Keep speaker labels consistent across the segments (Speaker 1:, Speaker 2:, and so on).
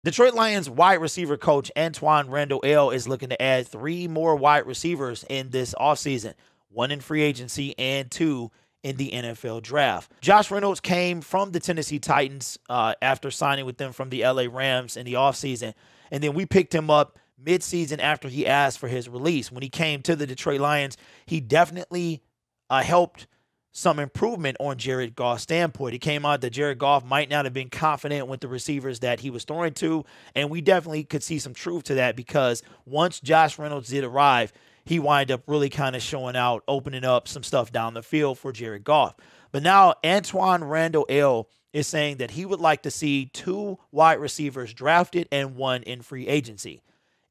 Speaker 1: Detroit Lions wide receiver coach Antoine Randall is looking to add 3 more wide receivers in this offseason, 1 in free agency and 2 in the NFL draft. Josh Reynolds came from the Tennessee Titans after signing with them from the LA Rams in the offseason, and then we picked him up midseason after he asked for his release. When he came to the Detroit Lions, he definitely helped some improvement on Jared Goff's standpoint. It came out that Jared Goff might not have been confident with the receivers that he was throwing to, and we definitely could see some truth to that because once Josh Reynolds did arrive, he wind up really kind of showing out, opening up some stuff down the field for Jared Goff. But now Antoine Randall is saying that he would like to see 2 wide receivers drafted and 1 in free agency.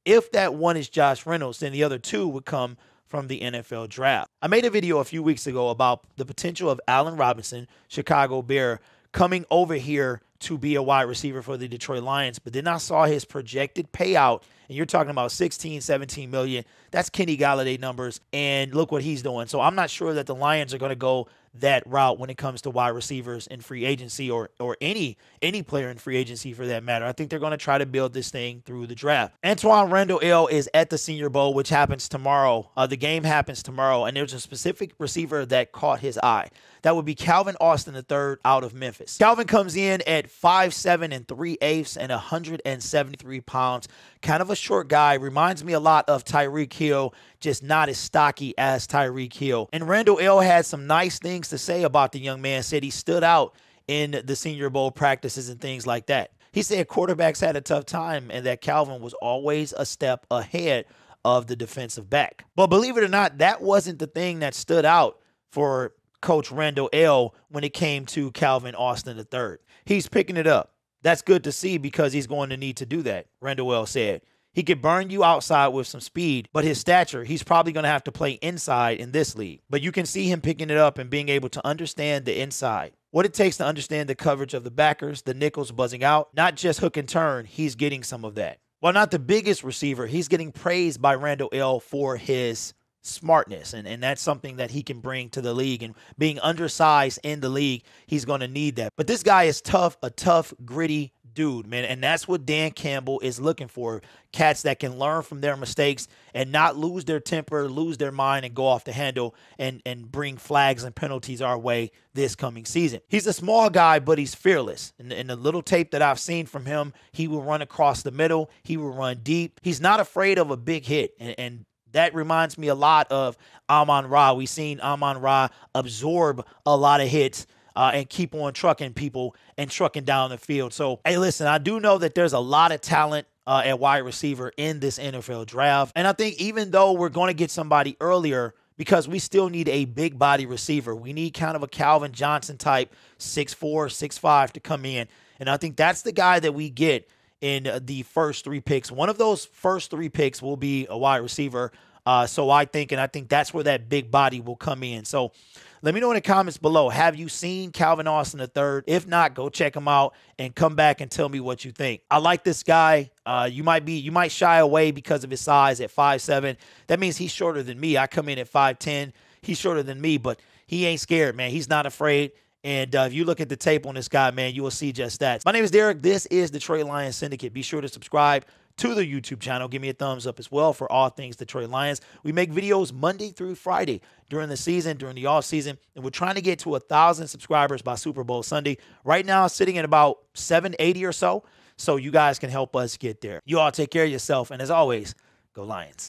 Speaker 1: If that 1 is Josh Reynolds, then the other 2 would come from the NFL draft. I made a video a few weeks ago about the potential of Allen Robinson, Chicago Bear, coming over here to be a wide receiver for the Detroit Lions, but then I saw his projected payout, and you're talking about 16, 17 million. That's Kenny Galladay numbers, and look what he's doing. So I'm not sure that the Lions are going to go that route when it comes to wide receivers in free agency or any player in free agency for that matter. I think they're going to try to build this thing through the draft. Antoine Randall is at the Senior Bowl, which happens tomorrow. The game happens tomorrow, and there's a specific receiver that caught his eye. That would be Calvin Austin III out of Memphis. Calvin comes in at 5'7" and 3/8 and 173 pounds. Kind of a short guy. Reminds me a lot of Tyreek Hill, just not as stocky as Tyreek Hill. And Randall had some nice things to say about the young man. Said he stood out in the Senior Bowl practices and things like that. He said quarterbacks had a tough time and that Calvin was always a step ahead of the defensive back. But believe it or not, that wasn't the thing that stood out for Coach Randall when it came to Calvin Austin III. He's picking it up. That's good to see because he's going to need to do that, Randall said. He could burn you outside with some speed, but his stature, he's probably going to have to play inside in this league. But you can see him picking it up and being able to understand the inside. What it takes to understand the coverage of the backers, the nickels buzzing out, not just hook and turn, he's getting some of that. While not the biggest receiver, he's getting praised by Randall for his smartness, and that's something that he can bring to the league. And being undersized in the league, he's going to need that. But this guy is tough, a tough, gritty dude, man, and that's what Dan Campbell is looking for. Cats that can learn from their mistakes and not lose their temper, lose their mind, and go off the handle and bring flags and penalties our way this coming season. He's a small guy, but he's fearless. In the little tape that I've seen from him, he will run across the middle. He will run deep. He's not afraid of a big hit, and that reminds me a lot of Amon-Ra. We've seen Amon-Ra absorb a lot of hits and keep on trucking people and trucking down the field. So, hey, listen, I do know that there's a lot of talent at wide receiver in this NFL draft. And I think even though we're going to get somebody earlier, because we still need a big body receiver, we need kind of a Calvin Johnson type 6'4", 6'5" to come in. And I think that's the guy that we get in the first 3 picks. One of those first 3 picks will be a wide receiver. So I think that's where that big body will come in. So let me know in the comments below. Have you seen Calvin Austin III? If not, go check him out and come back and tell me what you think. I like this guy. You might shy away because of his size at 5'7". That means he's shorter than me. I come in at 5'10". He's shorter than me, but he ain't scared, man. He's not afraid. And if you look at the tape on this guy, man, you will see just that. My name is Derek. This is Detroit Lions Syndicate. Be sure to subscribe to the YouTube channel. Give me a thumbs up as well for all things Detroit Lions. We make videos Monday through Friday during the season, during the off season, and we're trying to get to 1,000 subscribers by Super Bowl Sunday. Right now, sitting at about 780 or so. So you guys can help us get there. You all take care of yourself. And as always, go Lions.